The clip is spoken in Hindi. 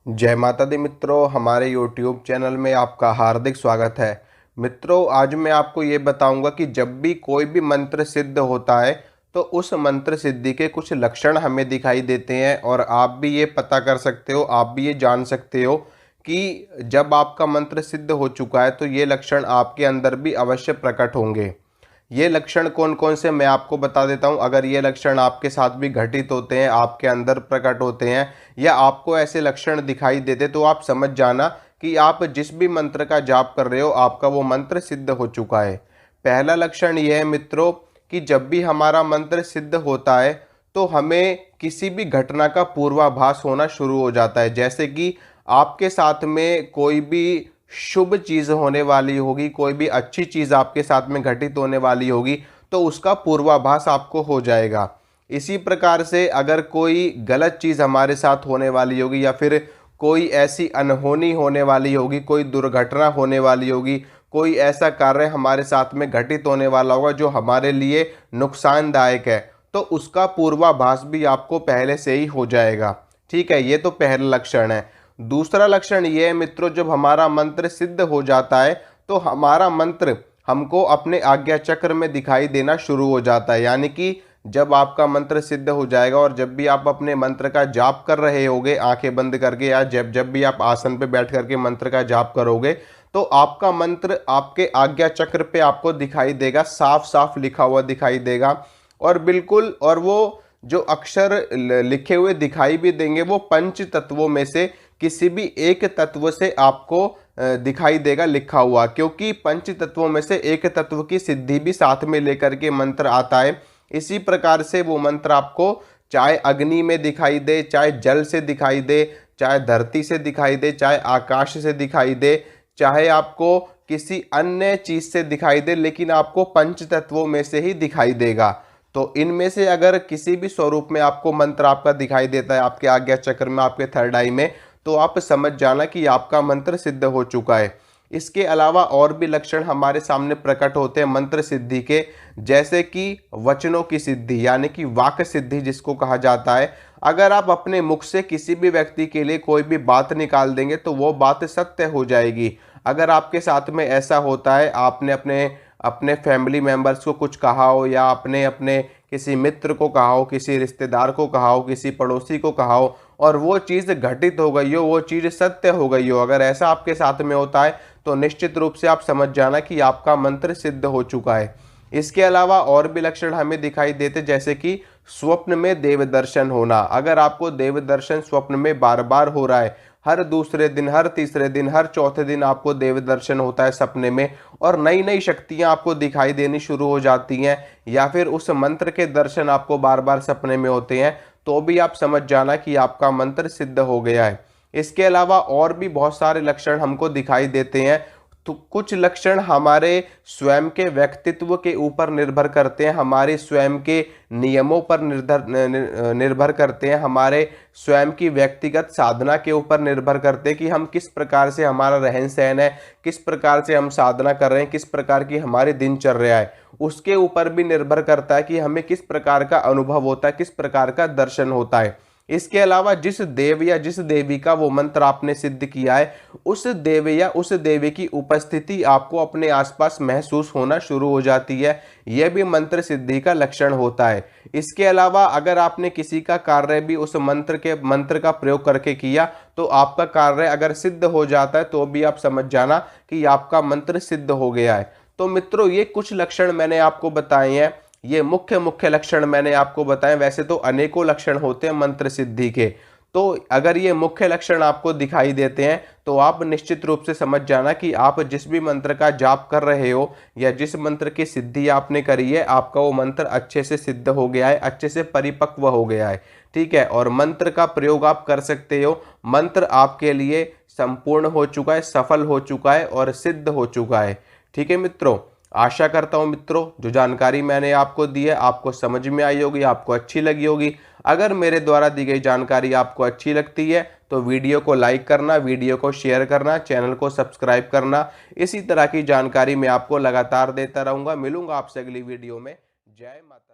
जय माता दी मित्रों, हमारे YouTube चैनल में आपका हार्दिक स्वागत है। मित्रों, आज मैं आपको ये बताऊंगा कि जब भी कोई भी मंत्र सिद्ध होता है तो उस मंत्र सिद्धि के कुछ लक्षण हमें दिखाई देते हैं और आप भी ये पता कर सकते हो, आप भी ये जान सकते हो कि जब आपका मंत्र सिद्ध हो चुका है तो ये लक्षण आपके अंदर भी अवश्य प्रकट होंगे। ये लक्षण कौन कौन से मैं आपको बता देता हूं। अगर ये लक्षण आपके साथ भी घटित होते हैं, आपके अंदर प्रकट होते हैं या आपको ऐसे लक्षण दिखाई देते तो आप समझ जाना कि आप जिस भी मंत्र का जाप कर रहे हो आपका वो मंत्र सिद्ध हो चुका है। पहला लक्षण यह है मित्रों कि जब भी हमारा मंत्र सिद्ध होता है तो हमें किसी भी घटना का पूर्वाभास होना शुरू हो जाता है। जैसे कि आपके साथ में कोई भी शुभ चीज़ होने वाली होगी, कोई भी अच्छी चीज़ आपके साथ में घटित होने वाली होगी तो उसका पूर्वाभास आपको हो जाएगा। इसी प्रकार से अगर कोई गलत चीज़ हमारे साथ होने वाली होगी या फिर कोई ऐसी अनहोनी होने वाली होगी, कोई दुर्घटना होने वाली होगी, कोई ऐसा कार्य हमारे साथ में घटित होने वाला होगा जो हमारे लिए नुकसानदायक है, तो उसका पूर्वाभास भी आपको पहले से ही हो जाएगा। ठीक है, ये तो पहला लक्षण है। दूसरा लक्षण ये है मित्रों, जब हमारा मंत्र सिद्ध हो जाता है तो हमारा मंत्र हमको अपने आज्ञा चक्र में दिखाई देना शुरू हो जाता है। यानी कि जब आपका मंत्र सिद्ध हो जाएगा और जब भी आप अपने मंत्र का जाप कर रहे होगे आंखें बंद करके, या जब जब भी आप आसन पे बैठ करके मंत्र का जाप करोगे तो आपका मंत्र आपके आज्ञा चक्र पे आपको दिखाई देगा, साफ साफ लिखा हुआ दिखाई देगा। और बिल्कुल, और वो जो अक्षर लिखे हुए दिखाई भी देंगे वो पंच तत्वों में से किसी भी एक तत्व से आपको दिखाई देगा लिखा हुआ, क्योंकि पंच तत्वों में से एक तत्व की सिद्धि भी साथ में लेकर के मंत्र आता है। इसी प्रकार से वो मंत्र आपको चाहे अग्नि में दिखाई दे, चाहे जल से दिखाई दे, चाहे धरती से दिखाई दे, चाहे आकाश से दिखाई दे, चाहे आपको किसी अन्य चीज से दिखाई दे, लेकिन आपको पंच तत्वों में से ही दिखाई देगा। तो इनमें से अगर किसी भी स्वरूप में आपको मंत्र आपका दिखाई देता है आपके आज्ञा चक्र में, आपके थर्ड आई में, तो आप समझ जाना कि आपका मंत्र सिद्ध हो चुका है। इसके अलावा और भी लक्षण हमारे सामने प्रकट होते हैं मंत्र सिद्धि के, जैसे कि वचनों की सिद्धि, यानी कि वाक सिद्धि जिसको कहा जाता है। अगर आप अपने मुख से किसी भी व्यक्ति के लिए कोई भी बात निकाल देंगे तो वो बात सत्य हो जाएगी। अगर आपके साथ में ऐसा होता है, आपने अपने अपने फैमिली मेंबर्स को कुछ कहा हो, या अपने अपने किसी मित्र को कहा हो, किसी रिश्तेदार को कहा हो, किसी पड़ोसी को कहा हो और वो चीज़ घटित हो गई हो, वो चीज़ सत्य हो गई हो, अगर ऐसा आपके साथ में होता है तो निश्चित रूप से आप समझ जाना कि आपका मंत्र सिद्ध हो चुका है। इसके अलावा और भी लक्षण हमें दिखाई देते, जैसे कि स्वप्न में देव दर्शन होना। अगर आपको देव दर्शन स्वप्न में बार बार हो रहा है, हर दूसरे दिन, हर तीसरे दिन, हर चौथे दिन आपको देव दर्शन होता है सपने में, और नई नई शक्तियां आपको दिखाई देनी शुरू हो जाती हैं, या फिर उस मंत्र के दर्शन आपको बार बार सपने में होते हैं, तो भी आप समझ जाना कि आपका मंत्र सिद्ध हो गया है। इसके अलावा और भी बहुत सारे लक्षण हमको दिखाई देते हैं। तो कुछ लक्षण हमारे स्वयं के व्यक्तित्व के ऊपर निर्भर करते हैं, हमारे स्वयं के नियमों पर निर्भर करते हैं, हमारे स्वयं की व्यक्तिगत साधना के ऊपर निर्भर करते हैं कि हम किस प्रकार से हमारा रहन सहन है, किस प्रकार से हम साधना कर रहे हैं, किस प्रकार की हमारी दिनचर्या है। उसके ऊपर भी निर्भर करता है कि हमें किस प्रकार का अनुभव होता है, किस प्रकार का दर्शन होता है। इसके अलावा जिस देव या जिस देवी का वो मंत्र आपने सिद्ध किया है, उस देव या उस देवी की उपस्थिति आपको अपने आसपास महसूस होना शुरू हो जाती है, यह भी मंत्र सिद्धि का लक्षण होता है। इसके अलावा अगर आपने किसी का कार्य भी उस मंत्र का प्रयोग करके किया तो आपका कार्य अगर सिद्ध हो जाता है तो भी आप समझ जाना कि आपका मंत्र सिद्ध हो गया है। तो मित्रों, ये कुछ लक्षण मैंने आपको बताए हैं, ये मुख्य मुख्य लक्षण मैंने आपको बताए। वैसे तो अनेकों लक्षण होते हैं मंत्र सिद्धि के, तो अगर ये मुख्य लक्षण आपको दिखाई देते हैं तो आप निश्चित रूप से समझ जाना कि आप जिस भी मंत्र का जाप कर रहे हो या जिस मंत्र की सिद्धि आपने करी है, आपका वो मंत्र अच्छे से सिद्ध हो गया है, अच्छे से परिपक्व हो गया है। ठीक है, और मंत्र का प्रयोग आप कर सकते हो, मंत्र आपके लिए संपूर्ण हो चुका है, सफल हो चुका है और सिद्ध हो चुका है। ठीक है मित्रों, आशा करता हूं मित्रों जो जानकारी मैंने आपको दी है आपको समझ में आई होगी, आपको अच्छी लगी होगी। अगर मेरे द्वारा दी गई जानकारी आपको अच्छी लगती है तो वीडियो को लाइक करना, वीडियो को शेयर करना, चैनल को सब्सक्राइब करना। इसी तरह की जानकारी मैं आपको लगातार देता रहूंगा। मिलूंगा आपसे अगली वीडियो में। जय माता।